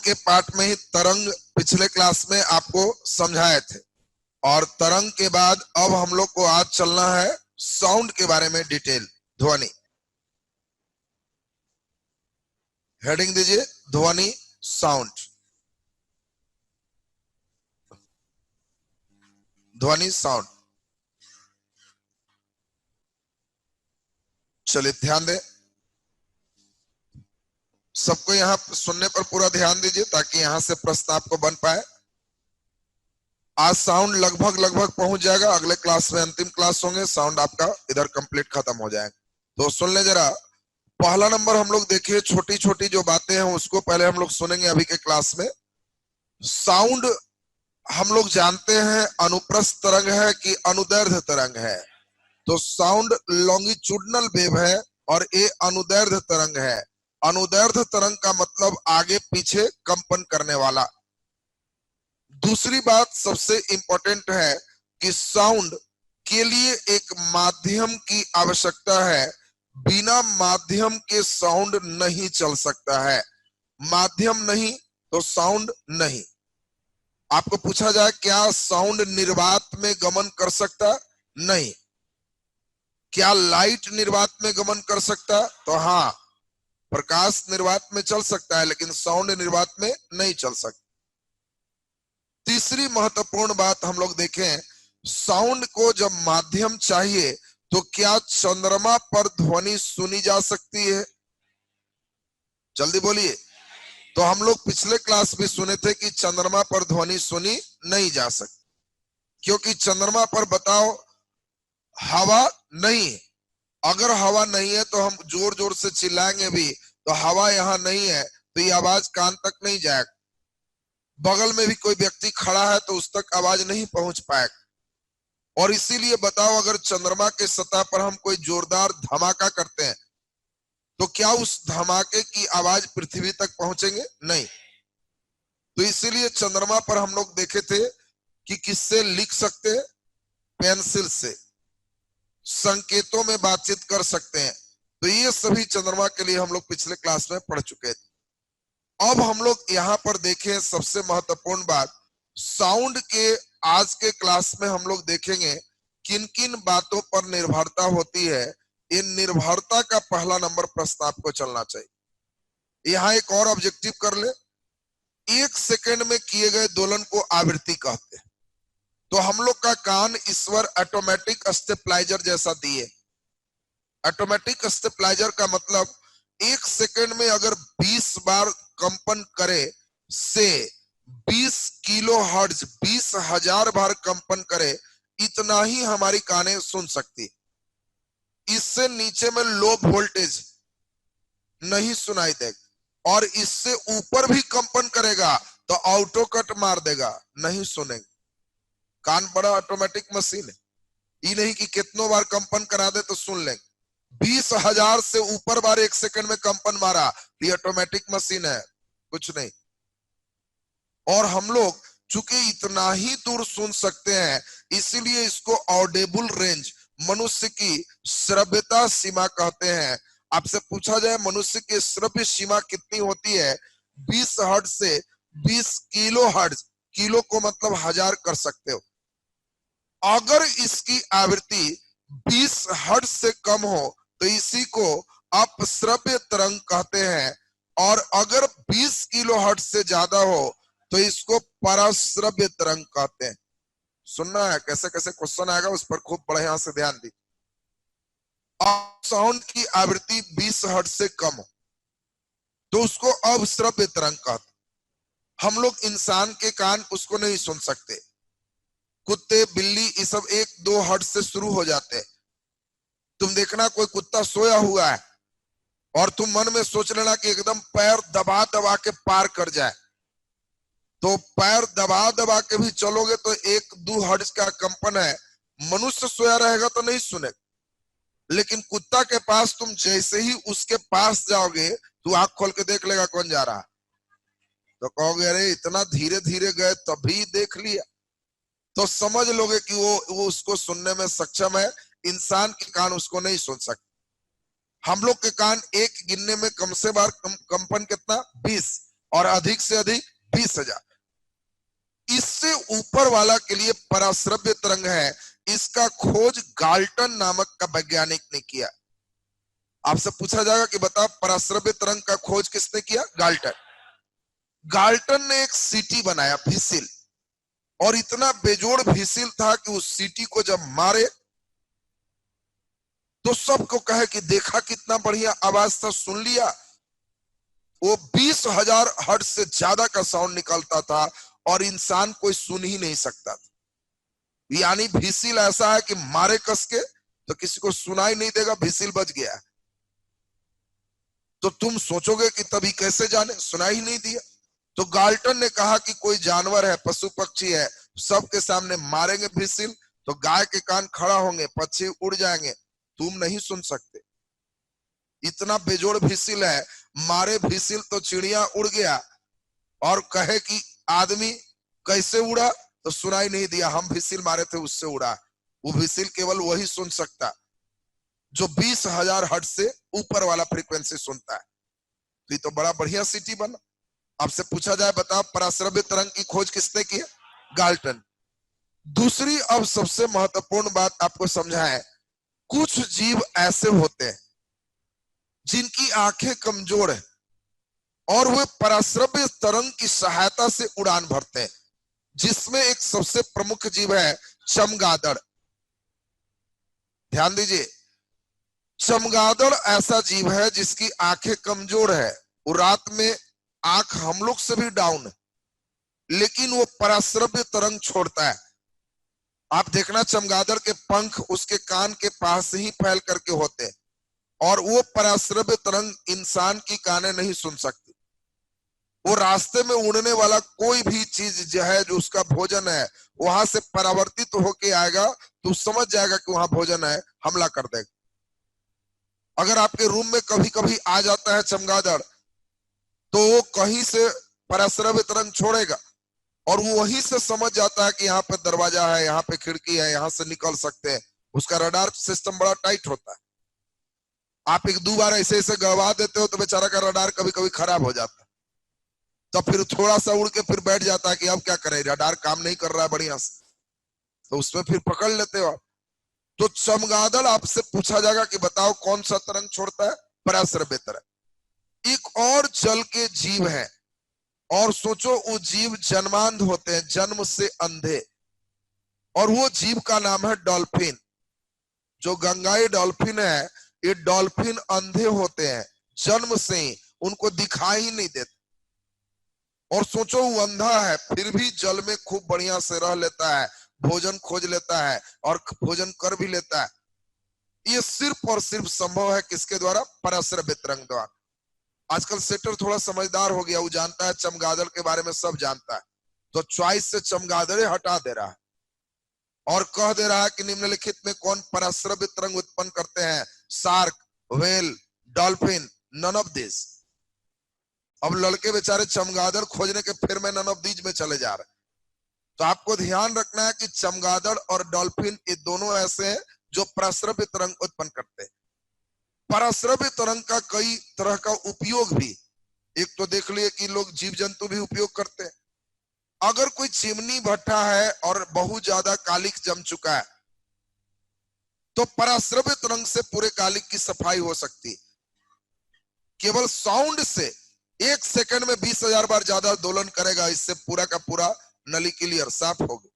के पार्ट में ही तरंग पिछले क्लास में आपको समझाए थे, और तरंग के बाद अब हम लोग को आज चलना है साउंड के बारे में डिटेल। ध्वनि, हेडिंग दीजिए ध्वनि साउंड। ध्वनि साउंड, चलिए ध्यान दें, सबको यहां सुनने पर पूरा ध्यान दीजिए ताकि यहां से प्रश्न आपको बन पाए। आज साउंड लगभग पहुंच जाएगा, अगले क्लास में अंतिम क्लास होंगे, साउंड आपका इधर कंप्लीट खत्म हो जाएगा। तो सुन ले जरा, पहला नंबर हम लोग देखिए, छोटी छोटी जो बातें हैं उसको पहले हम लोग सुनेंगे अभी के क्लास में। साउंड हम लोग जानते हैं अनुप्रस्थ तरंग है कि अनुदैर्ध्य तरंग है। तो साउंड लॉन्गिट्यूडनल वेव है और ये अनुदैर्ध्य तरंग है। अनुदैर्ध्य तरंग का मतलब आगे पीछे कंपन करने वाला। दूसरी बात सबसे इंपॉर्टेंट है कि साउंड के लिए एक माध्यम की आवश्यकता है, बिना माध्यम के साउंड नहीं चल सकता है। माध्यम नहीं तो साउंड नहीं। आपको पूछा जाए क्या साउंड निर्वात में गमन कर सकता? नहीं। क्या लाइट निर्वात में गमन कर सकता? तो हाँ, प्रकाश निर्वात में चल सकता है लेकिन साउंड निर्वात में नहीं चल सकता। तीसरी महत्वपूर्ण बात हम लोग देखें, साउंड को जब माध्यम चाहिए तो क्या चंद्रमा पर ध्वनि सुनी जा सकती है? जल्दी बोलिए। तो हम लोग पिछले क्लास में सुने थे कि चंद्रमा पर ध्वनि सुनी नहीं जा सकती, क्योंकि चंद्रमा पर बताओ हवा नहीं है। अगर हवा नहीं है तो हम जोर जोर से चिल्लाएंगे भी, तो हवा यहाँ नहीं है तो ये आवाज कान तक नहीं जाएगा। बगल में भी कोई व्यक्ति खड़ा है तो उस तक आवाज नहीं पहुंच पाएगा। और इसीलिए बताओ, अगर चंद्रमा के सतह पर हम कोई जोरदार धमाका करते हैं तो क्या उस धमाके की आवाज पृथ्वी तक पहुंचेंगे? नहीं। तो इसीलिए चंद्रमा पर हम लोग देखे थे कि किससे लिख सकते हैं? पेंसिल से, संकेतों में बातचीत कर सकते हैं। तो ये सभी चंद्रमा के लिए हम लोग पिछले क्लास में पढ़ चुके थे। अब हम लोग यहाँ पर देखें सबसे महत्वपूर्ण बात, साउंड के आज के क्लास में हम लोग देखेंगे किन किन बातों पर निर्भरता होती है। इन निर्भरता का पहला नंबर प्रश्न आपको चलना चाहिए। यहाँ एक और ऑब्जेक्टिव कर ले, 1 सेकेंड में किए गए दोलन को आवृत्ति कहते हैं। तो हम लोग का कान ईश्वर ऑटोमेटिक स्टेपलाइजर जैसा दिए। ऑटोमेटिक स्टेपलाइजर का मतलब 1 सेकेंड में अगर 20 बार कंपन करे से 20 किलो हर्ट्ज 20,000 बार कंपन करे, इतना ही हमारी कानें सुन सकती। इससे नीचे में लो वोल्टेज नहीं सुनाई देगा, और इससे ऊपर भी कंपन करेगा तो ऑटो कट मार देगा, नहीं सुनेंगे। कान बड़ा ऑटोमेटिक मशीन है, ये नहीं कि कितनों बार कंपन करा दे तो सुन लेंगे। 20,000 से ऊपर बार 1 सेकंड में कंपन मारा, ये ऑटोमेटिक मशीन है, कुछ नहीं। और हम लोग चूंकि इतना ही दूर सुन सकते हैं, इसीलिए इसको ऑडिबल रेंज, मनुष्य की श्रव्यता सीमा कहते हैं। आपसे पूछा जाए मनुष्य की श्रव्य सीमा कितनी होती है? 20 हर्ट्ज से 20 किलो हर्ट्ज, किलो को मतलब 1000 कर सकते हो। अगर इसकी आवृत्ति 20 हर्ट्ज से कम हो तो इसी को अपश्रव्य तरंग कहते हैं, और अगर 20 किलो हर्ट्ज से ज्यादा हो तो इसको पराश्रव्य तरंग कहते हैं। सुनना है कैसे कैसे क्वेश्चन आएगा, उस पर खूब बढ़िया से ध्यान दी। साउंड की आवृत्ति 20 हर्ट्ज से कम हो तो उसको अवश्रव्य तरंग कहते। हम लोग इंसान के कान उसको नहीं सुन सकते। कुत्ते बिल्ली ये सब 1-2 हर्ट्ज से शुरू हो जाते हैं। तुम देखना कोई कुत्ता सोया हुआ है और तुम मन में सोच लेना कि एकदम पैर दबा दबा के पार कर जाए, तो पैर दबा दबा के भी चलोगे तो 1-2 हर्ट्ज का कंपन है। मनुष्य सोया रहेगा तो नहीं सुनेगा, लेकिन कुत्ता के पास तुम जैसे ही उसके पास जाओगे तो आंख खोल के देख लेगा कौन जा रहा, तो कहोगे अरे इतना धीरे धीरे गए तभी देख लिया, तो समझ लोगे कि वो उसको सुनने में सक्षम है। इंसान के कान उसको नहीं सुन सकते। हम लोग के कान एक गिनने में कम से बार कंपन कितना? 20। और अधिक से अधिक 20,000। इससे ऊपर वाला के लिए पराश्रव्य तरंग है। इसका खोज गाल्टन नामक का वैज्ञानिक ने किया। आपसे पूछा जाएगा कि बताओ पराश्रव्य तरंग का खोज किसने किया? गाल्टन। गाल्टन ने एक सीटी बनाया, व्हीसिल, और इतना बेजोड़ व्हीसिल था कि उस सीटी को जब मारे तो सबको कहे कि देखा कितना बढ़िया आवाज था, सुन लिया। वो 20,000 हर्ट्ज से ज्यादा का साउंड निकलता था और इंसान कोई सुन ही नहीं सकता था। यानी व्हीसिल ऐसा है कि मारे कस के तो किसी को सुनाई नहीं देगा, व्हीसिल बज गया। तो तुम सोचोगे कि तभी कैसे जाने, सुनाई ही नहीं दिया। तो गाल्टन ने कहा कि कोई जानवर है, पशु पक्षी है, सबके सामने मारेंगे व्हीसिल तो गाय के कान खड़ा होंगे, पक्षी उड़ जाएंगे, तुम नहीं सुन सकते। इतना बेजोड़ व्हीसिल है, मारे व्हीसिल तो चिड़िया उड़ गया और कहे कि आदमी कैसे उड़ा, तो सुनाई नहीं दिया, हम व्हीसिल मारे थे उससे उड़ा। वो व्हीसिल केवल वही सुन सकता जो 20,000 हर्ट्ज से ऊपर वाला फ्रीक्वेंसी सुनता है। तो ये तो बड़ा बढ़िया सिटी बना। आपसे पूछा जाए बताओ पराश्रव्य तरंग की खोज किसने की? गाल्टन। दूसरी अब सबसे महत्वपूर्ण बात आपको समझाएं, कुछ जीव ऐसे होते हैं जिनकी आंखें कमजोर है और वे पराश्रव्य तरंग की सहायता से उड़ान भरते हैं, जिसमें एक सबसे प्रमुख जीव है चमगादड़। ध्यान दीजिए, चमगादड़ ऐसा जीव है जिसकी आंखें कमजोर है, वो रात में आंख हम लोग से भी डाउन है, लेकिन वो पराश्रव्य तरंग छोड़ता है। आप देखना चमगादड़ के पंख उसके कान के पास ही फैल करके होते हैं और वो पराश्रव्य तरंग इंसान की कानें नहीं सुन सकती। वो रास्ते में उड़ने वाला कोई भी चीज जो है, जो उसका भोजन है, वहां से परावर्तित होके आएगा तो समझ जाएगा कि वहां भोजन है, हमला कर देगा। अगर आपके रूम में कभी कभी आ जाता है चमगादड़ तो वो कहीं से पराश्रव्य तरंग छोड़ेगा और वो वहीं से समझ जाता है कि यहाँ पे दरवाजा है, यहाँ पे खिड़की है, यहाँ से निकल सकते हैं। उसका रडार सिस्टम बड़ा टाइट होता है। आप एक दो बार ऐसे ऐसे गड़वा देते हो तो बेचारा का रडार कभी कभी खराब हो जाता है, तो फिर थोड़ा सा उड़ के फिर बैठ जाता है कि अब क्या करें, रडार काम नहीं कर रहा है बढ़िया से, तो उसमें फिर पकड़ लेते हो आप। तो चमगादड़ आपसे पूछा जाएगा कि बताओ कौन सा तरंग छोड़ता है? पराश्रव्य तरंग। एक और जल के जीव है, और सोचो वो जीव जन्मांध होते हैं, जन्म से अंधे, और वो जीव का नाम है डॉल्फिन। जो गंगाई डॉल्फिन है, ये डॉल्फिन अंधे होते हैं जन्म से ही, उनको दिखाई ही नहीं देता। और सोचो वो अंधा है फिर भी जल में खूब बढ़िया से रह लेता है, भोजन खोज लेता है और भोजन कर भी लेता है। ये सिर्फ और सिर्फ संभव है किसके द्वारा? पराश्रव्य तरंग द्वारा। आजकल सेटर थोड़ा समझदार हो गया, वो जानता है चमगादड़ के बारे में सब जानता है, तो चॉइस से चमगादड़े हटा दे रहा है और कह दे रहा है कि निम्नलिखित में कौन पराश्रव्य तरंग उत्पन्न करते हैं? Shark, whale, dolphin, none of this. अब लड़के बेचारे चमगादड़ खोजने के फिर में नन ऑफ दीज में चले जा रहे। तो आपको ध्यान रखना है कि चमगादड़ और डॉल्फिन ये दोनों ऐसे हैं जो पराश्रव्य तरंग उत्पन्न करते हैं। पराश्रव्य तरंग का कई तरह का उपयोग भी, एक तो देख लिए कि लोग जीव जंतु भी उपयोग करते हैं। अगर कोई चिमनी भट्ठा है और बहुत ज्यादा कालिक जम चुका है तो पराश्रव्य तरंग से पूरे कालिक की सफाई हो सकती है। केवल साउंड से 1 सेकंड में 20,000 बार ज्यादा दोलन करेगा, इससे पूरा का पूरा नली क्लियर साफ होगा।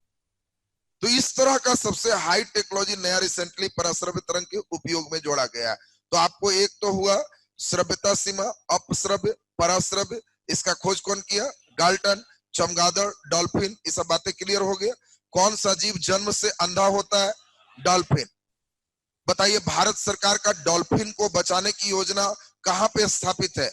तो इस तरह का सबसे हाई टेक्नोलॉजी नया रिसेंटली पराश्रव्य तरंग के उपयोग में जोड़ा गया है। तो आपको एक तो हुआ श्रव्यता सीमा, अपश्रव्य, पराश्रव्य, इसका खोज कौन किया? गाल्टन। चमगादड़, डॉल्फिन, ये सब बातें क्लियर हो गया। कौन सा जीव जन्म से अंधा होता है? डॉल्फिन। बताइए भारत सरकार का डॉल्फिन को बचाने की योजना कहां पे स्थापित है?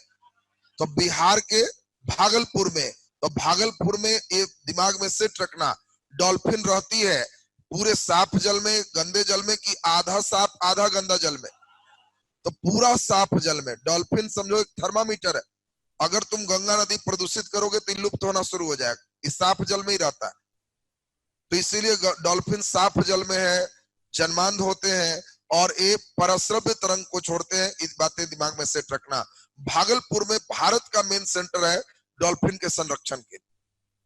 तो बिहार के भागलपुर में। तो भागलपुर में एक दिमाग में सेट रखना, डॉल्फिन रहती है पूरे साफ जल में, गंदे जल में, कि आधा साफ आधा गंदा जल में? तो पूरा साफ जल में। डॉल्फिन समझो एक थर्मामीटर है, अगर तुम गंगा नदी प्रदूषित करोगे तो लुप्त होना शुरू हो जाएगा, इस साफ जल में ही रहता है। तो इसीलिए डॉल्फिन साफ जल में है, जन्मांध होते हैं और ये पराश्रव्य तरंग को छोड़ते हैं। इस बातें दिमाग में सेट रखना। भागलपुर में भारत का मेन सेंटर है डॉल्फिन के संरक्षण के लिए।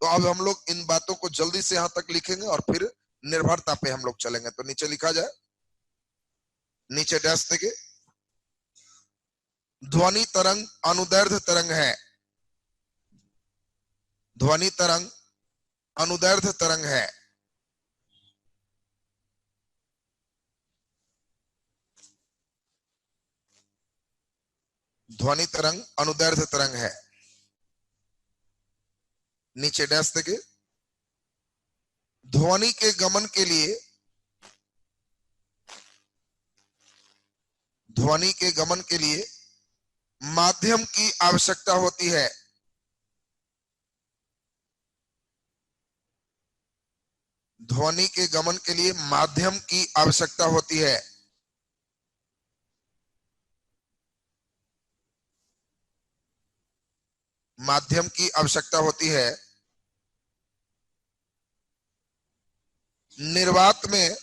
तो अब हम लोग इन बातों को जल्दी से यहां तक लिखेंगे और फिर निर्भरता पे हम लोग चलेंगे। तो नीचे लिखा जाए, नीचे डैश देंगे, ध्वनि तरंग अनुदैर्ध्य तरंग है। ध्वनि तरंग अनुदैर्ध्य तरंग है। ध्वनि तरंग अनुदैर्ध्य तरंग है। नीचे डैश देंगे, ध्वनि के गमन के लिए, ध्वनि के गमन के लिए माध्यम की आवश्यकता होती है। ध्वनि के गमन के लिए माध्यम की आवश्यकता होती है। माध्यम की आवश्यकता होती है। निर्वात में,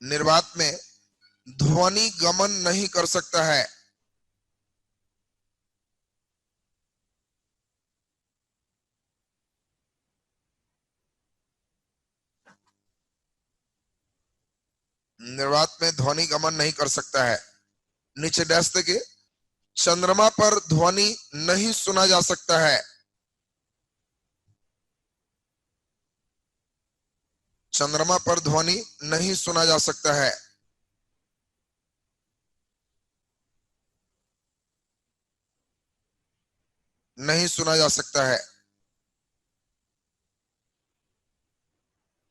निर्वात में ध्वनि गमन नहीं कर सकता है। निर्वात में ध्वनि गमन नहीं कर सकता है। नीचे डैश देंगे, चंद्रमा पर ध्वनि नहीं सुना जा सकता है। चंद्रमा पर ध्वनि नहीं सुना जा सकता है। नहीं सुना जा सकता है।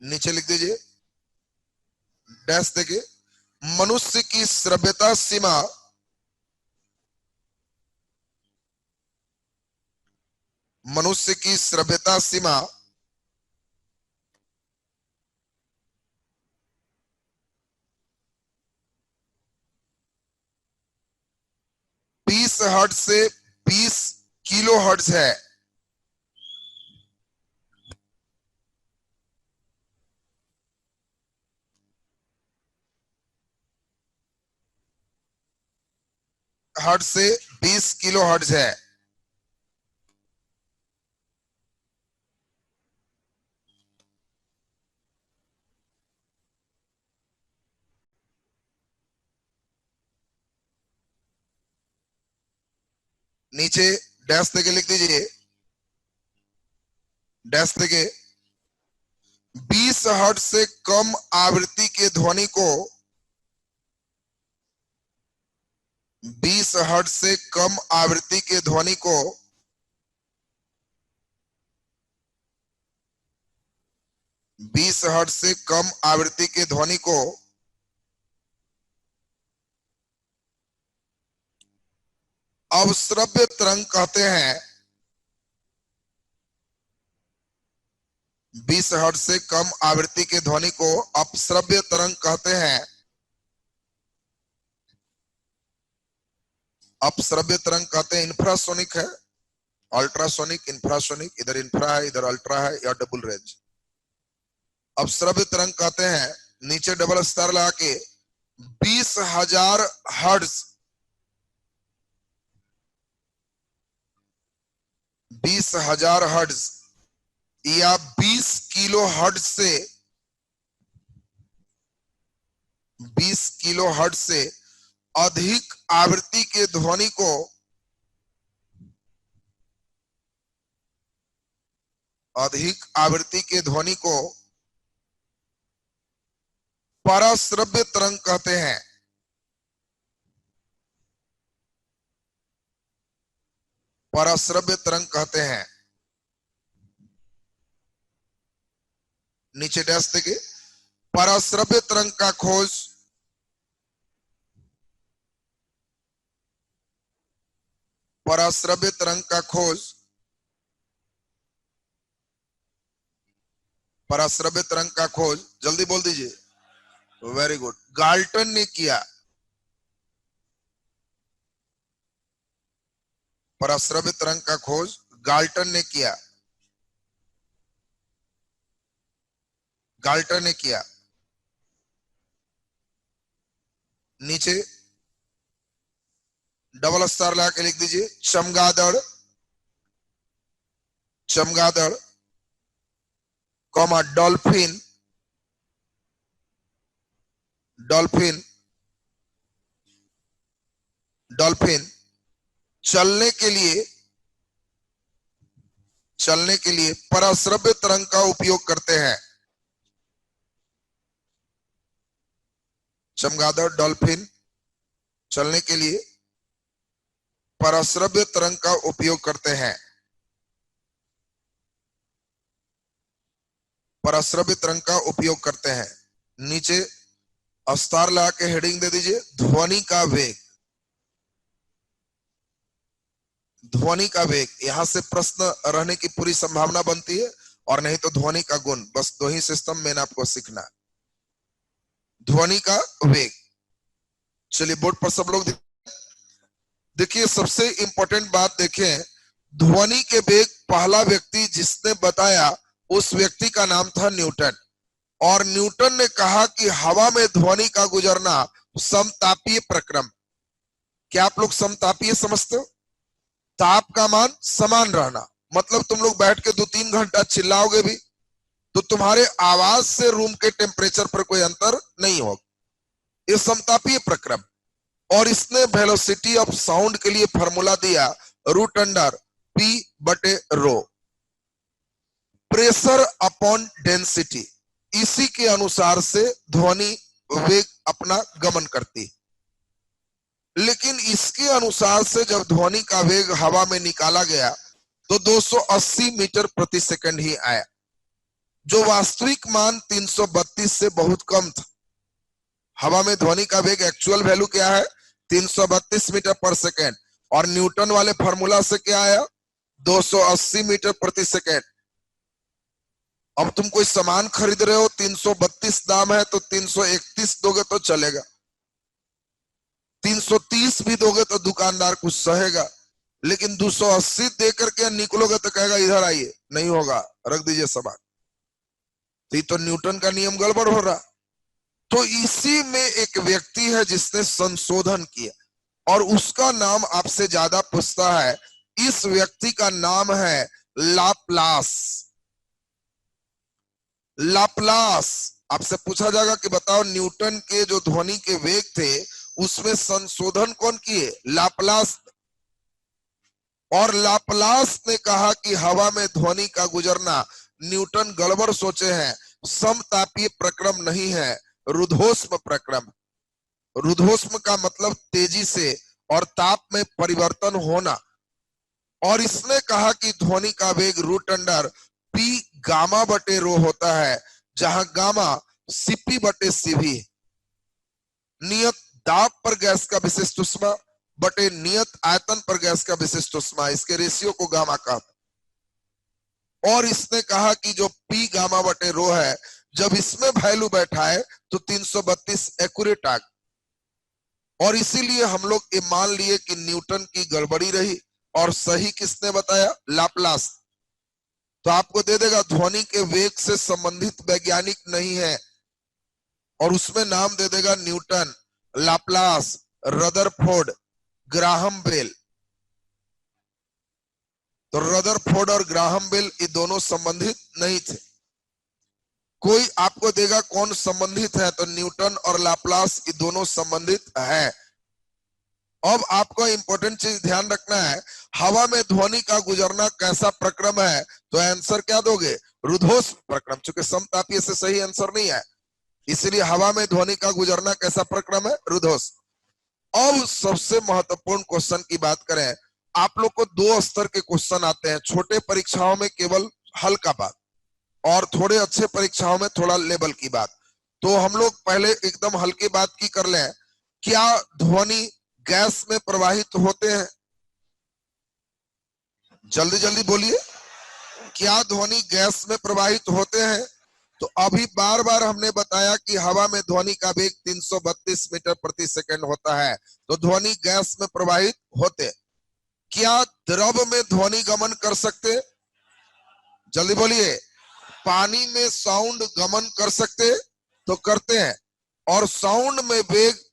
नीचे लिख दीजिए, डैश देंगे, मनुष्य की श्रव्यता सीमा, मनुष्य की श्रव्यता सीमा 20 हर्ट्ज से 20 किलो हर्ट्ज है। 20 से 20 किलो हर्ट्ज है। नीचे डैश देके लिख दीजिए, डैश देके 20 हर्ट्ज से कम आवृत्ति के ध्वनि को, 20 हर्ट्ज से कम आवृत्ति के ध्वनि को 20 हर्ट्ज से कम आवृत्ति के ध्वनि को अवश्रव्य तरंग कहते हैं। 20 हर्ट्ज से कम आवृत्ति के ध्वनि को अपश्रव्य तरंग कहते हैं। अपश्रव्य तरंग कहते हैं, इंफ्रासोनिक है, अल्ट्रासोनिक, इंफ्रासोनिक, इधर इंफ्रा है इधर अल्ट्रा है या डबल रेंज। अपश्रव्य तरंग कहते हैं, नीचे डबल स्टार लगा के 20,000 हर्ट्ज, 20,000 हर्ट्ज या 20 किलो हर्ट्ज से, 20 किलो हर्ट्ज से अधिक आवृत्ति के ध्वनि को अधिक आवृत्ति के ध्वनि को पराश्रव्य तरंग कहते हैं। पराश्रव्य तरंग कहते हैं। नीचे डैश देंगे, पराश्रव्य तरंग का खोज, पराश्रव्य तरंग का खोज, पराश्रव्य तरंग का खोज, जल्दी बोल दीजिए, वेरी गुड, गाल्टन ने किया। पराश्रव्य तरंग का खोज गाल्टन ने किया। गाल्टन ने किया। नीचे डबल स्टार लगा के लिख दीजिए, चमगादड़, चमगादड़, कॉमा डॉल्फिन, डॉल्फिन, डॉल्फिन चलने के लिए, चलने के लिए पराश्रव्य तरंग का उपयोग करते हैं। चमगादड़, डॉल्फिन चलने के लिए पराश्रव्य तरंग का उपयोग करते हैं। पराश्रव्य तरंग का उपयोग करते हैं। नीचे स्टार लगा के हेडिंग दे दीजिए, ध्वनि का वेग, ध्वनि का वेग। यहां से प्रश्न रहने की पूरी संभावना बनती है, और नहीं तो ध्वनि का गुण। बस दो ही सिस्टम में आपको सीखना, ध्वनि का वेग। चलिए बोर्ड पर सब लोग देखिए, सबसे इंपॉर्टेंट बात देखें, ध्वनि के वेग पहला व्यक्ति जिसने बताया उस व्यक्ति का नाम था न्यूटन। और न्यूटन ने कहा कि हवा में ध्वनि का गुजरना समतापीय प्रक्रम। क्या आप लोग समतापीय समझते हो? ताप का मान समान रहना, मतलब तुम लोग बैठ के 2-3 घंटा चिल्लाओगे भी तो तुम्हारे आवाज से रूम के टेम्परेचर पर कोई अंतर नहीं होगा। ये समतापीय प्रक्रम। और इसने वेलोसिटी ऑफ साउंड के लिए फॉर्मूला दिया, रूट अंडर पी बटे रो, प्रेशर अपॉन डेंसिटी। इसी के अनुसार से ध्वनि वेग अपना गमन करती। लेकिन इसके अनुसार से जब ध्वनि का वेग हवा में निकाला गया तो 280 मीटर प्रति सेकंड ही आया, जो वास्तविक मान 332 से बहुत कम था। हवा में ध्वनि का वेग एक्चुअल वैल्यू क्या है? 332 मीटर पर सेकेंड। और न्यूटन वाले फॉर्मूला से क्या आया? 280 मीटर प्रति सेकेंड। अब तुम कोई सामान खरीद रहे हो, 332 दाम है तो 331 दोगे तो चलेगा, 330 भी दोगे तो दुकानदार कुछ सहेगा। लेकिन 280 दे करके निकलोगे तो कहेगा इधर आइए, नहीं होगा, रख दीजिए सामान। तो न्यूटन का नियम गड़बड़ हो रहा। तो इसी में एक व्यक्ति है जिसने संशोधन किया, और उसका नाम आपसे ज्यादा पूछता है। इस व्यक्ति का नाम है लाप्लास। लाप्लास। आपसे पूछा जाएगा कि बताओ न्यूटन के जो ध्वनि के वेग थे उसमें संशोधन कौन किए? लाप्लास। और लाप्लास ने कहा कि हवा में ध्वनि का गुजरना न्यूटन गड़बड़ सोचे हैं, समतापीय प्रक्रम नहीं है, रुद्धोष्म प्रक्रम। रुद्धोष्म का मतलब तेजी से और ताप में परिवर्तन होना। और इसने कहा कि ध्वनि का वेग रूट अंडर पी गामा बटे रो होता है, जहां गामा सीपी बटे सीवी, नियत दाब पर गैस का विशिष्ट उष्मा बटे नियत आयतन पर गैस का विशिष्ट उष्मा, इसके रेशियो को गामा कहते। और इसने कहा कि जो पी गामा बटे रो है, जब इसमें वैल्यू बैठाए तो 332 एक्यूरेट आ। और इसीलिए हम लोग ये मान लिए कि न्यूटन की गड़बड़ी रही, और सही किसने बताया? लाप्लास। तो आपको दे देगा ध्वनि के वेग से संबंधित वैज्ञानिक नहीं है, और उसमें नाम दे देगा Newton, Laplace, Rutherford, Graham Bell. तो रदरफोर्ड और ग्राहम बेल ये दोनों संबंधित नहीं थे। कोई आपको देगा कौन संबंधित है, तो न्यूटन और लाप्लास ये दोनों संबंधित है। अब आपको इंपॉर्टेंट चीज ध्यान रखना है, हवा में ध्वनि का गुजरना कैसा प्रक्रम है? तो आंसर क्या दोगे? रुद्धोष्म प्रक्रम। चूंकि समतापीय से सही आंसर नहीं है, इसलिए हवा में ध्वनि का गुजरना कैसा प्रक्रम है? रुद्धोष्म। अब सबसे महत्वपूर्ण क्वेश्चन की बात करें, आप लोग को 2 स्तर के क्वेश्चन आते हैं। छोटे परीक्षाओं में केवल हल्का बात, और थोड़े अच्छे परीक्षाओं में थोड़ा लेवल की बात। तो हम लोग पहले एकदम हल्की बात की कर लें। क्या ध्वनि गैस में प्रवाहित होते हैं? जल्दी जल्दी बोलिए, क्या ध्वनि गैस में प्रवाहित होते हैं? तो अभी बार बार हमने बताया कि हवा में ध्वनि का वेग 332 मीटर प्रति सेकंड होता है, तो ध्वनि गैस में प्रवाहित होते। क्या द्रव में ध्वनि गमन कर सकते? जल्दी बोलिए। पानी में साउंड गमन कर सकते? तो करते हैं। और साउंड में वेग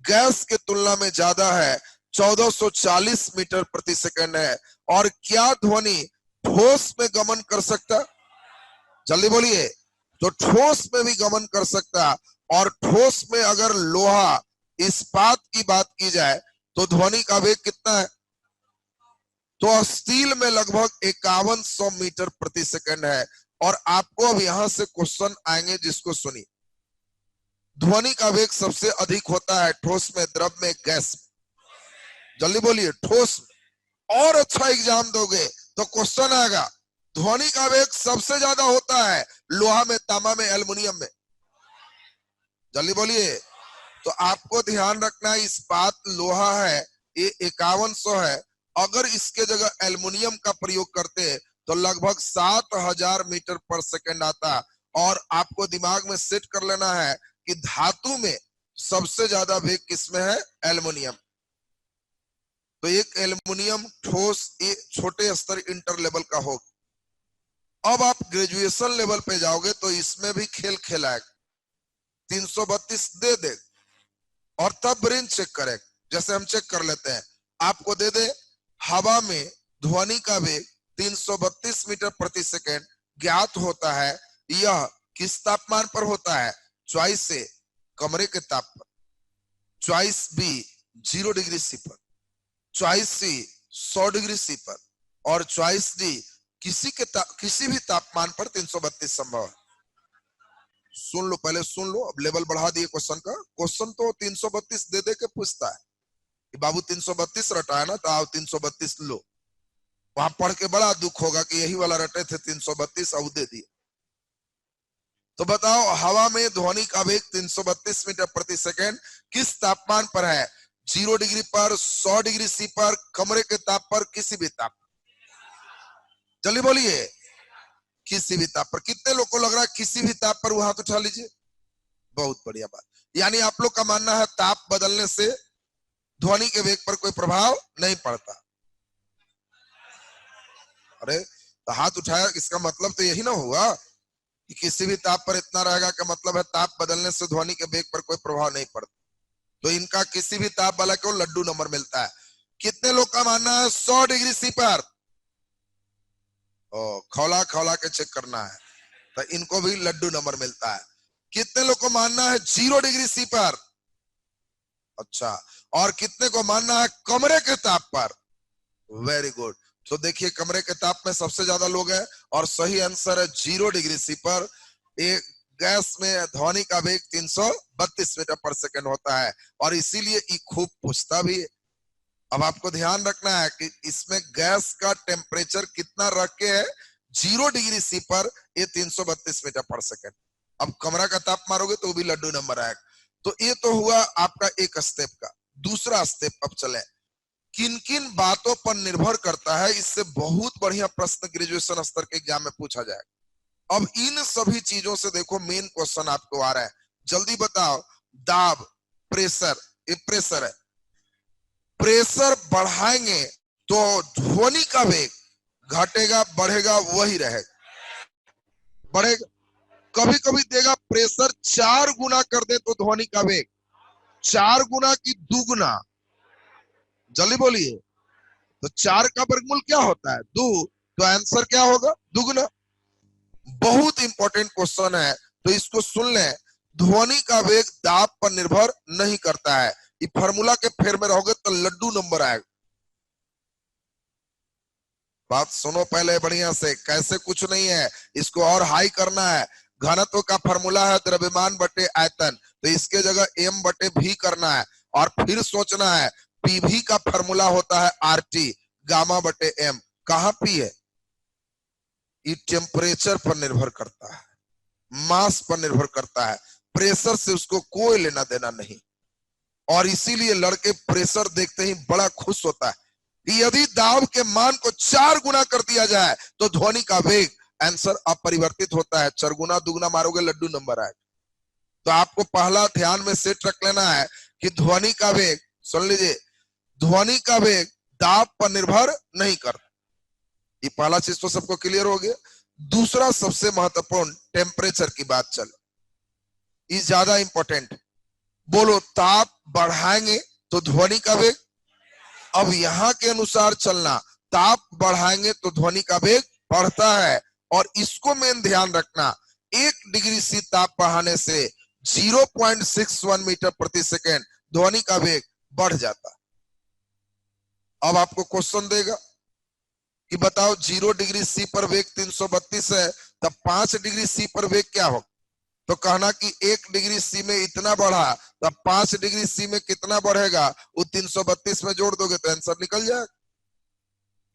गैस के तुलना में ज्यादा है, 1440 मीटर प्रति सेकंड है। और क्या ध्वनि ठोस में गमन कर सकता? जल्दी बोलिए। तो ठोस में भी गमन कर सकता। और ठोस में अगर लोहा इस्पात की बात की जाए तो ध्वनि का वेग कितना है? तो स्टील में लगभग 5100 मीटर प्रति सेकंड है। और आपको अब यहां से क्वेश्चन आएंगे, जिसको सुनिए। ध्वनि का वेग सबसे अधिक होता है ठोस में, द्रव में, गैस में। जल्दी बोलिए, ठोस में। और अच्छा एग्जाम दोगे तो क्वेश्चन आएगा, ध्वनि का वेग सबसे ज्यादा होता है लोहा में, तांबा में, एल्युमिनियम में। जल्दी बोलिए। तो आपको ध्यान रखना है, इस्पात लोहा है, ये 5100 है। अगर इसके जगह एल्युमिनियम का प्रयोग करते तो लगभग 7000 मीटर पर सेकंड आता। और आपको दिमाग में सेट कर लेना है कि धातु में सबसे ज्यादा वेग किसमें है? एल्युमिनियम। तो एक एल्युमिनियम ठोस एक छोटे स्तर इंटर लेवल का होगा। अब आप ग्रेजुएशन लेवल पे जाओगे तो इसमें भी खेल खेलाएगा। 332 दे दे और तब ब्रेन चेक करे, जैसे हम चेक कर लेते हैं। आपको दे दे हवा में ध्वनि का वेग 332 मीटर प्रति सेकंड ज्ञात होता है। यह किस तापमान पर होता है? चॉइस ए कमरे के तापमान, चॉइस बी 0 डिग्री सी पर, चॉइस सी 100 डिग्री सी पर, और चॉइस डी किसी भी तापमान पर 332 संभव है। सुन लो, पहले सुन लो, अब लेवल बढ़ा दिए क्वेश्चन का। क्वेश्चन तो 332 दे दे के पूछता है कि बाबू 332 रटा है ना, तो आओ 332 लो। वहां पढ़ के बड़ा दुख होगा कि यही वाला रटे थे 332 और दे दिए। तो बताओ, हवा में ध्वनि का वेग 332 मीटर प्रति सेकंड किस तापमान पर है? 0 डिग्री पर, 100 डिग्री सी पर, कमरे के ताप पर, किसी भी ताप। जल्दी बोलिए, किसी भी ताप पर। कितने लोग को लग रहा है किसी भी ताप पर? वो हाथ उठा लीजिए। बहुत बढ़िया बात। यानी आप लोग का मानना है ताप बदलने से ध्वनि के वेग पर कोई प्रभाव नहीं पड़ता। अरे तो हाथ उठाया, इसका मतलब तो यही ना हुआ कि किसी भी ताप पर इतना रहेगा, का मतलब है ताप बदलने से ध्वनि के वेग पर कोई प्रभाव नहीं पड़ता। तो इनका किसी भी ताप वाला को लड्डू नंबर मिलता है। कितने लोग का मानना है 100 डिग्री सी पर? खौला खौला के चेक करना है, तो इनको भी लड्डू नंबर मिलता है। कितने लोग को मानना है 0 डिग्री सी पर? अच्छा। और कितने को मानना है कमरे के ताप पर? Very good. तो देखिए, कमरे के ताप में सबसे ज्यादा लोग हैं और सही आंसर है 0 डिग्री सी पर। एक गैस में ध्वनि का वेग 332 मीटर पर सेकंड होता है और इसीलिए ये खूब पूछता भी है। अब आपको ध्यान रखना है कि इसमें गैस का टेम्परेचर कितना रख के है? 0 डिग्री सी पर, ये 332 मीटर पर सेकंड। अब कमरा का ताप मारोगे तो भी लड्डू नंबर आएगा। तो ये तो हुआ आपका एक स्टेप का। दूसरा स्टेप अब चले, किन किन बातों पर निर्भर करता है? इससे बहुत बढ़िया प्रश्न ग्रेजुएशन स्तर के एग्जाम में पूछा जाएगा। अब इन सभी चीजों से देखो मेन क्वेश्चन आपको आ रहा है, जल्दी बताओ। दाब, प्रेशर, ये प्रेशर है। प्रेशर बढ़ाएंगे तो ध्वनि का वेग घटेगा, बढ़ेगा? वही रहेगा, बढ़ेगा। कभी कभी देगा प्रेशर 4 गुना कर दे तो ध्वनि का वेग 4 गुना की दुगुना। जल्दी बोलिए। तो 4 का वर्गमूल क्या होता है? 2। तो आंसर क्या होगा? दुगुना। बहुत इंपॉर्टेंट क्वेश्चन है, तो इसको सुन लें। ध्वनि का वेग दाब पर निर्भर नहीं करता है। ये फार्मूला के फेर में रहोगे तो लड्डू नंबर आएगा। बात सुनो पहले बढ़िया से, कैसे कुछ नहीं है, इसको और हाई करना है। घनत्व का फार्मूला है द्रव्यमान बटे आयतन, तो इसके जगह m बटे v करना है। और फिर सोचना है pv का फार्मूला होता है RT, गामा बटे m। कहां p है? ये टेम्परेचर पर निर्भर करता है, मास पर निर्भर करता है, प्रेशर से उसको कोई लेना देना नहीं। और इसीलिए लड़के प्रेशर देखते ही बड़ा खुश होता है। यदि दाब के मान को 4 गुना कर दिया जाए तो ध्वनि का वेग, आंसर अपरिवर्तित होता है। 4 गुना दुगुना मारोगे लड्डू नंबर आए। तो आपको पहला ध्यान में सेट रख लेना है कि ध्वनि का वेग, सुन लीजिए, ध्वनि का वेग दाब पर निर्भर नहीं करता। ये पहला चीज तो सबको क्लियर हो गया। दूसरा सबसे महत्वपूर्ण, टेम्परेचर की बात चले, ये ज्यादा इंपॉर्टेंट। बोलो, ताप बढ़ाएंगे तो ध्वनि का वेग, अब यहाँ के अनुसार चलना, ताप बढ़ाएंगे तो ध्वनि का वेग बढ़ता है, और इसको मेन ध्यान रखना, 1 डिग्री C ताप बढ़ाने से 0.61 मीटर प्रति सेकेंड ध्वनि का वेग बढ़ जाता है। अब आपको क्वेश्चन देगा कि बताओ 0 डिग्री C पर वेग 332 है, तब 5 डिग्री C पर वेग क्या हो? तो कहना कि 1 डिग्री C में इतना बढ़ा, तब 5 डिग्री C में कितना बढ़ेगा, वो 332 में जोड़ दोगे तो आंसर निकल जाएगा।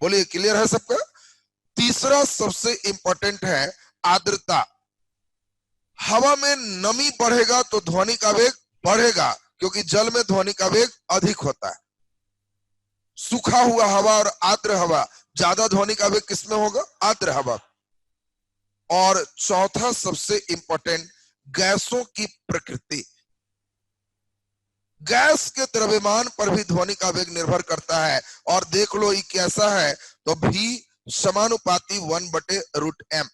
बोलिए, क्लियर है सबका? तीसरा सबसे इंपॉर्टेंट है आर्द्रता। हवा में नमी बढ़ेगा तो ध्वनि का वेग बढ़ेगा, क्योंकि जल में ध्वनि का वेग अधिक होता है। सूखा हुआ हवा और आर्द्र हवा, ज्यादा ध्वनि का वेग किसमें होगा? आर्द्र हवा। और चौथा सबसे इंपॉर्टेंट, गैसों की प्रकृति। गैस के द्रव्यमान पर भी ध्वनि का वेग निर्भर करता है, और देख लो ये कैसा है, तो भी समानुपाती 1/√m।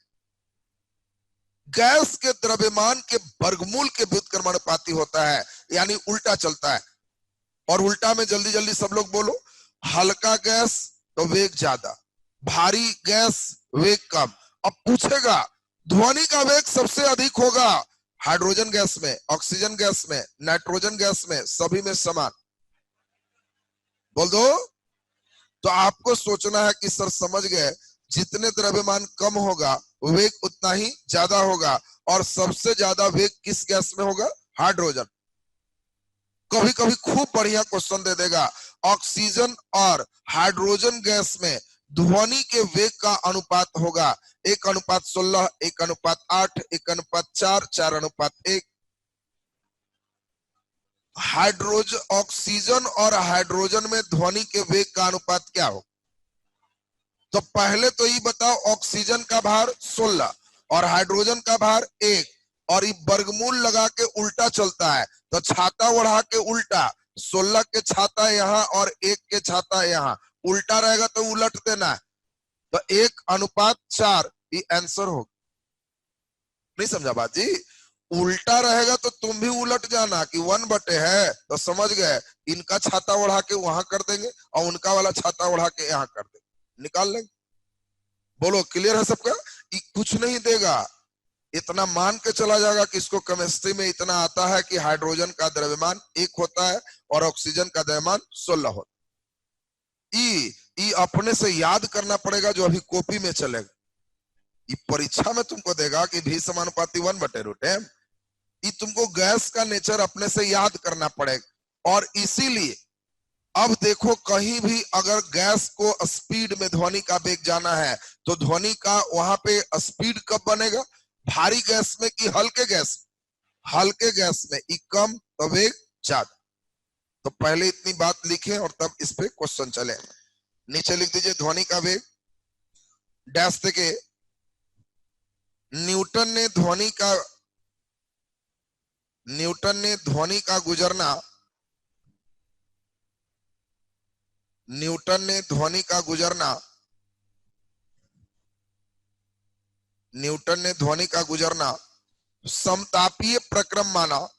गैस के द्रव्यमान के वर्गमूल के व्युत्क्रमानुपाती होता है, यानी उल्टा चलता है। और उल्टा में जल्दी जल्दी सब लोग बोलो, हल्का गैस तो वेग ज्यादा, भारी गैस वेग कम। अब पूछेगा ध्वनि का वेग सबसे अधिक होगा हाइड्रोजन गैस में, ऑक्सीजन गैस में, नाइट्रोजन गैस में, सभी में समान। बोल दो। तो आपको सोचना है कि सर समझ गए, जितने द्रव्यमान कम होगा वेग उतना ही ज्यादा होगा, और सबसे ज्यादा वेग किस गैस में होगा? हाइड्रोजन। कभी कभी खूब बढ़िया क्वेश्चन दे देगा, ऑक्सीजन और हाइड्रोजन गैस में ध्वनि के वेग का अनुपात होगा 1:16, 1:8, 1:4, 4:1। ऑक्सीजन और हाइड्रोजन में ध्वनि के वेग का अनुपात क्या हो? तो पहले तो ये बताओ, ऑक्सीजन का भार 16 और हाइड्रोजन का भार 1, और ये वर्गमूल लगा के उल्टा चलता है, तो छाता ओढ़ा के उल्टा, 16 के छाता यहाँ और 1 के छाता यहाँ, उल्टा रहेगा तो उलट देना है, तो 1:4 ये आंसर होगा। नहीं समझा बात जी? उल्टा रहेगा तो तुम भी उलट जाना कि 1/, है तो समझ गए, इनका छाता ओढ़ा के वहां कर देंगे और उनका वाला छाता ओढ़ा के यहाँ कर देंगे, निकाल लेंगे। बोलो, क्लियर है सबका? कुछ नहीं देगा, इतना मान के चला जाएगा कि इसको केमिस्ट्री में इतना आता है कि हाइड्रोजन का द्रव्यमान 1 होता है और ऑक्सीजन का द्रव्यमान 16 होता है। ई अपने से याद करना पड़ेगा, जो अभी कॉपी में चलेगा। ये परीक्षा में तुमको देगा कि भी समानुपाती 1/√m। ये तुमको गैस का नेचर अपने से याद करना पड़ेगा। और इसीलिए अब देखो, कहीं भी अगर गैस को स्पीड में ध्वनि का वेग जाना है, तो ध्वनि का वहां पे स्पीड कब बनेगा? भारी गैस में कि हल्के गैस? हल्के गैस में ई कम तो वेग ज्यादा। तो पहले इतनी बात लिखे और तब इस पे क्वेश्चन चले। नीचे लिख दीजिए, ध्वनि का वेग डैश देके न्यूटन ने ध्वनि का गुजरना, न्यूटन ने ध्वनि का गुजरना समतापीय प्रक्रम माना।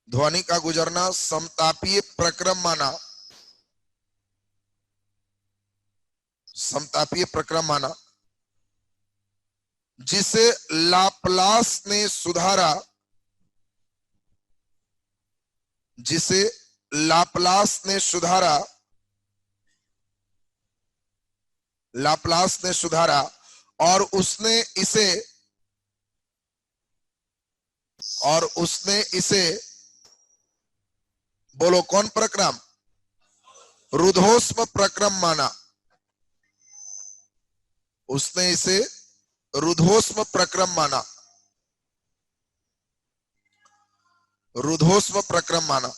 ध्वनि का गुजरना समतापीय प्रक्रम माना, समतापीय प्रक्रम माना, जिसे लाप्लास ने सुधारा, जिसे लाप्लास ने सुधारा, और उसने इसे बोलो कौन प्रक्रम? रुद्धोष्म प्रक्रम माना। उसने इसे रुद्धोष्म प्रक्रम माना, रुद्धोष्म प्रक्रम माना।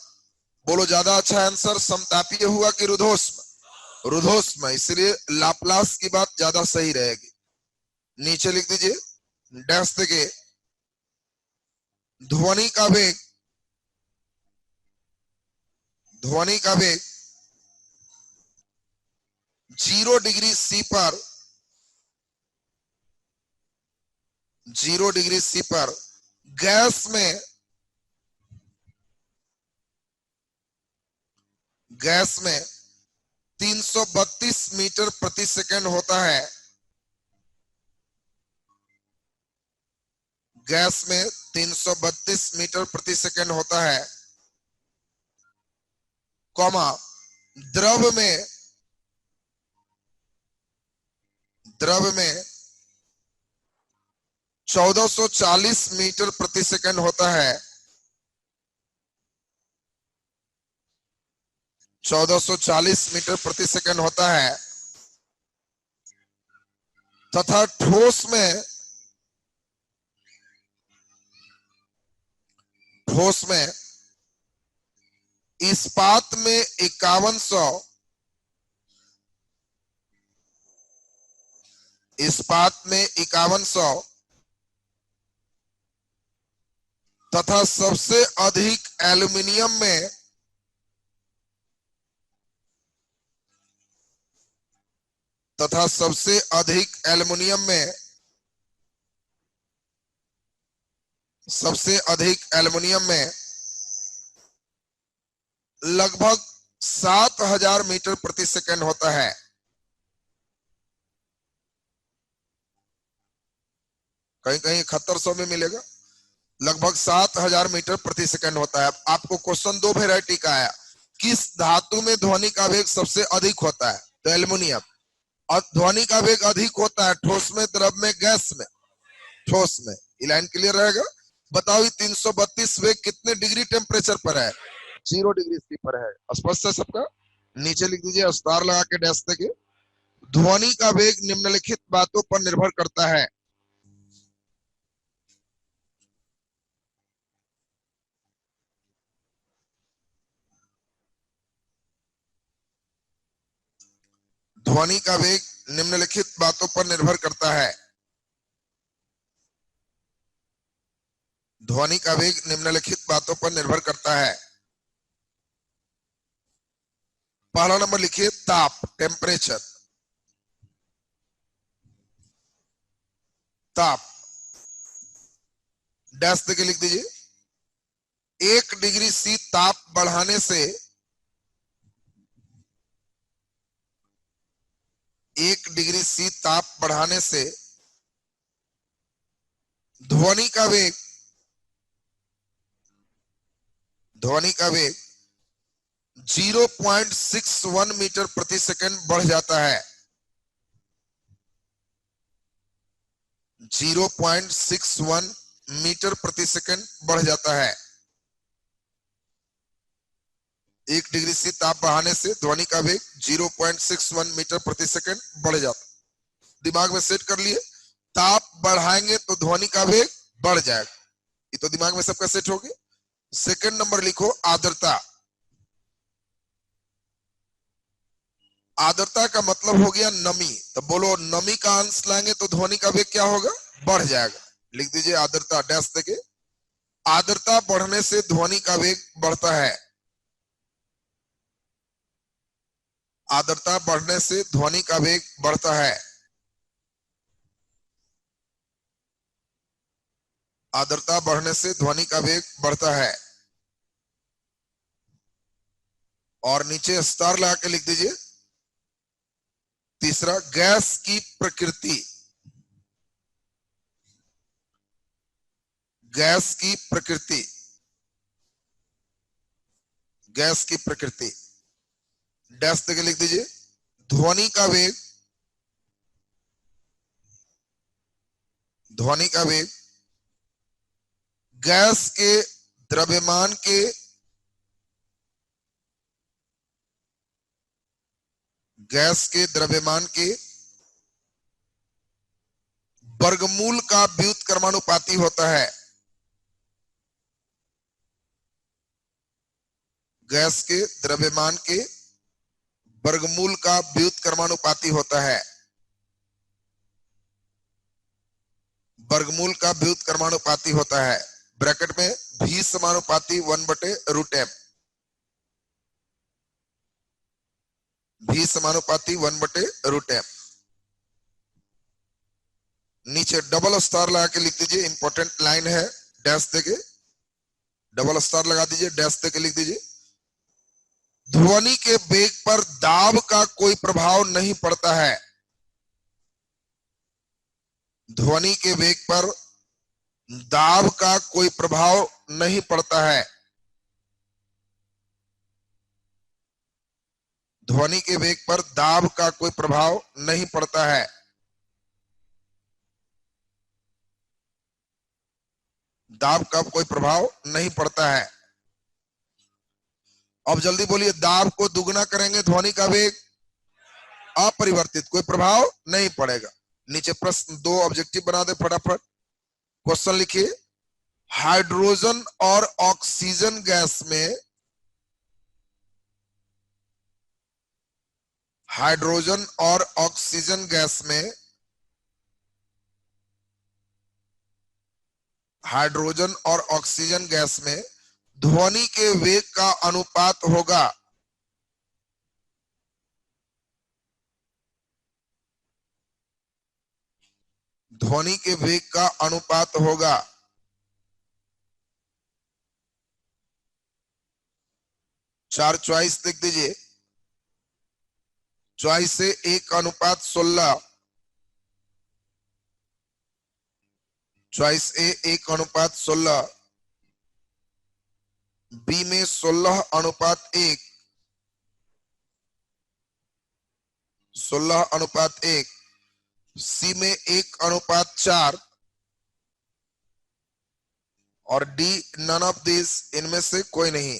बोलो, ज्यादा अच्छा आंसर समतापीय हुआ कि रुद्धोष्म? रुद्धोष्म, इसलिए लाप्लास की बात ज्यादा सही रहेगी। नीचे लिख दीजिए, डैश देके ध्वनि का वेग 0 डिग्री C पर गैस में गैस में 332 मीटर प्रति सेकंड होता है। गैस में 332 मीटर प्रति सेकंड होता है, कॉमा द्रव में 1440 मीटर प्रति सेकंड होता है। 1440 मीटर प्रति सेकंड होता है तथा ठोस में इस्पात में 5100, इस्पात में 5100 तथा सबसे अधिक एल्युमिनियम में लगभग 7000 मीटर प्रति सेकंड होता है। कहीं कहीं 7100 में मिलेगा। लगभग 7000 मीटर प्रति सेकंड होता है। आपको क्वेश्चन दो वेराइटी का आया, किस धातु में ध्वनि का वेग सबसे अधिक होता है? तो एल्युमिनियम। और ध्वनि का वेग अधिक होता है ठोस में, द्रव में, गैस में? ठोस में। ये लाइन क्लियर रहेगा। बताओ 332 वेग कितने डिग्री टेम्परेचर पर है? 0 डिग्री सी पर है। स्पष्ट है सबका? नीचे लिख दीजिए स्टार लगा के डैश देके। ध्वनि का वेग निम्नलिखित बातों पर निर्भर करता है। ध्वनि का वेग निम्नलिखित बातों पर निर्भर करता है। ध्वनि का वेग निम्नलिखित बातों पर निर्भर करता है। पहला नंबर लिखिए ताप, टेम्परेचर। ताप डैश देके लिख दीजिए। 1 डिग्री सी ताप बढ़ाने से 1 डिग्री सी ताप बढ़ाने से ध्वनि का वेग 0.61 मीटर प्रति सेकंड बढ़ जाता है। 0.61 मीटर प्रति सेकंड बढ़ जाता है। 1 डिग्री सी ताप बढ़ाने से ध्वनि का वेग 0.61 मीटर प्रति सेकंड बढ़ जाता। दिमाग में सेट कर लिए, ताप बढ़ाएंगे तो ध्वनि का वेग बढ़ जाएगा। ये तो दिमाग में सबका सेट हो गया। सेकंड नंबर लिखो आर्द्रता। आर्द्रता का मतलब हो गया नमी। तो बोलो नमी का अंश लाएंगे तो ध्वनि का वेग क्या होगा? बढ़ जाएगा। लिख दीजिए आर्द्रता डैश देके। आर्द्रता बढ़ने से ध्वनि का वेग बढ़ता है। आर्द्रता बढ़ने से ध्वनि का वेग बढ़ता है। आर्द्रता बढ़ने से ध्वनि का वेग बढ़ता है। और नीचे स्टार लगा के लिख दीजिए। तीसरा गैस की प्रकृति। गैस की प्रकृति। गैस की प्रकृति डैश देके लिख दीजिए। ध्वनि का वेग गैस के द्रव्यमान के वर्गमूल का व्युत्क्रमानुपाती होता है। गैस के द्रव्यमान के वर्गमूल का व्युत्क्रमानुपाती होता है। वर्गमूल का व्युत्क्रमानुपाती होता है। ब्रैकेट में v समानुपाती 1/√m। v समानुपाती 1/√m। नीचे डबल स्टार लगा के लिख दीजिए। इंपॉर्टेंट लाइन है, डैश देके डबल स्टार लगा दीजिए, डैश देके लिख दीजिए। ध्वनि के वेग पर दाब का कोई प्रभाव नहीं पड़ता है। ध्वनि के वेग पर दाब का कोई प्रभाव नहीं पड़ता है। ध्वनि के वेग पर दाब का कोई प्रभाव नहीं पड़ता है। दाब का कोई प्रभाव नहीं पड़ता है। अब जल्दी बोलिए, दाब को दुगना करेंगे ध्वनि का वेग अपरिवर्तित, कोई प्रभाव नहीं पड़ेगा। नीचे प्रश्न 2 ऑब्जेक्टिव बना दे फटाफट। क्वेश्चन लिखिए, हाइड्रोजन और ऑक्सीजन गैस में, हाइड्रोजन और ऑक्सीजन गैस में, हाइड्रोजन और ऑक्सीजन गैस में ध्वनि के वेग का अनुपात होगा। ध्वनि के वेग का अनुपात होगा। चार चॉइस लिख दीजिए। चॉइस से 1:16, चॉइस ए 1:16, बी में 16:1, 16:1, सी में 1:4 और डी नन ऑफ दिस, इनमें से कोई नहीं।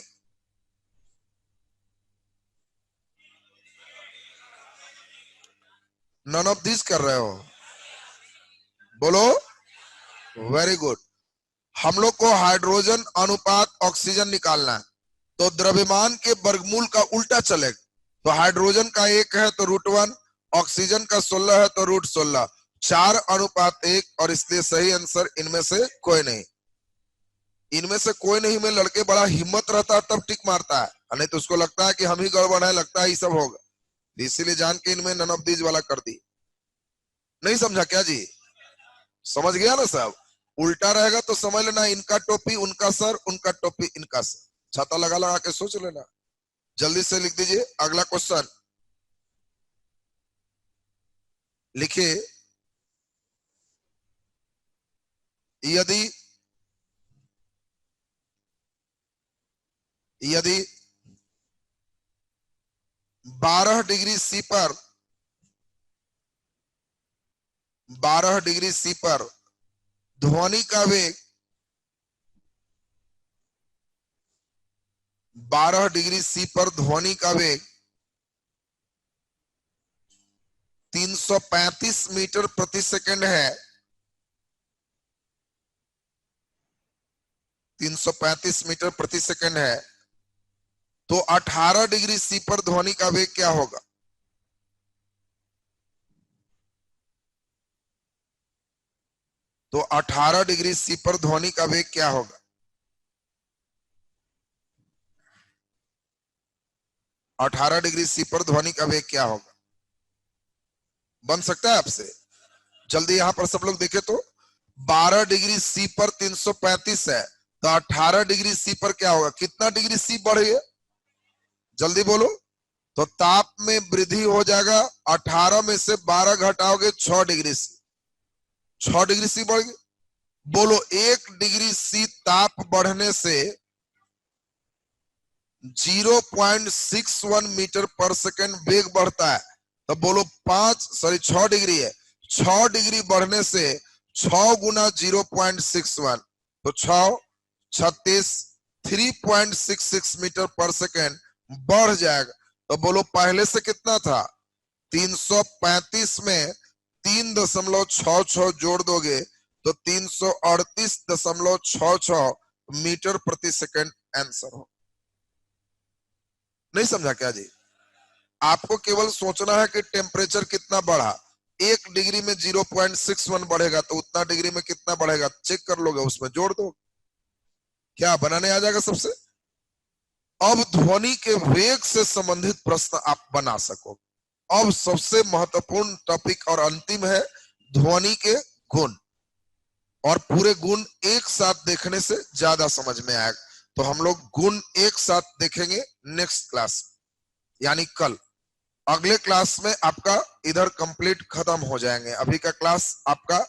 नन ऑफ दिस कर रहे हो, बोलो। Very good. हम लोग को हाइड्रोजन अनुपात ऑक्सीजन निकालना है, तो द्रव्यमान के वर्गमूल का उल्टा चलेगा। तो हाइड्रोजन का 1 है तो √1, ऑक्सीजन का 16 है तो √16, 4:1, और इसलिए सही आंसर इनमें से कोई नहीं। इनमें से कोई नहीं में लड़के बड़ा हिम्मत रहता है तब टिक मारता है, नहीं तो उसको लगता है कि हम ही गड़बड़ है, लगता है ये सब होगा, इसीलिए जान के इनमें नन ऑफ दीज वाला कर दी। नहीं समझा क्या जी? समझ गया ना साहब? उल्टा रहेगा तो समझ लेना इनका टोपी उनका सर, उनका टोपी इनका सर। छाता लगा लगा के सोच लेना। जल्दी से लिख दीजिए अगला क्वेश्चन। लिखिए, यदि यदि 12 डिग्री सी पर 12 डिग्री सी पर ध्वनि का वेग 12 डिग्री सी पर ध्वनि का वेग 335 मीटर प्रति सेकंड है, 335 मीटर प्रति सेकंड है, तो 18 डिग्री सी पर ध्वनि का वेग क्या होगा? तो 18 डिग्री सी पर ध्वनि का वेग क्या होगा? 18 डिग्री सी पर ध्वनि का वेग क्या होगा? बन सकता है आपसे? जल्दी यहां पर सब लोग देखें तो 12 डिग्री सी पर 335 है, तो 18 डिग्री सी पर क्या होगा? कितना डिग्री सी बढ़ गया? जल्दी बोलो। तो ताप में वृद्धि हो जाएगा, 18 में से 12 घटाओगे 6 डिग्री सी, 6 डिग्री सी बढ़ गई। बोलो 1 डिग्री सी ताप बढ़ने से 0.61 मीटर पर सेकंड वेग बढ़ता है। तो बोलो 6 डिग्री है, 6 डिग्री बढ़ने से 6 गुना 0.61, तो 6 36 3.66 मीटर पर सेकंड बढ़ जाएगा। तो बोलो पहले से कितना था? 335 में 3.66 जोड़ दोगे तो 338.66 मीटर प्रति सेकंड आंसर हो। नहीं समझा क्या जी? आपको केवल सोचना है कि टेम्परेचर कितना बढ़ा। 1 डिग्री में 0.61 बढ़ेगा तो उतना डिग्री में कितना बढ़ेगा चेक कर लोगे, उसमें जोड़ दो, क्या बनाने आ जाएगा सबसे। अब ध्वनि के वेग से संबंधित प्रश्न आप बना सको। अब सबसे महत्वपूर्ण टॉपिक और अंतिम है ध्वनि के गुण, और पूरे गुण एक साथ देखने से ज्यादा समझ में आएगा। तो हम लोग गुण एक साथ देखेंगे नेक्स्ट क्लास। यानी कल। अगले क्लास में आपका इधर कंप्लीट खत्म हो जाएंगे। अभी का क्लास आपका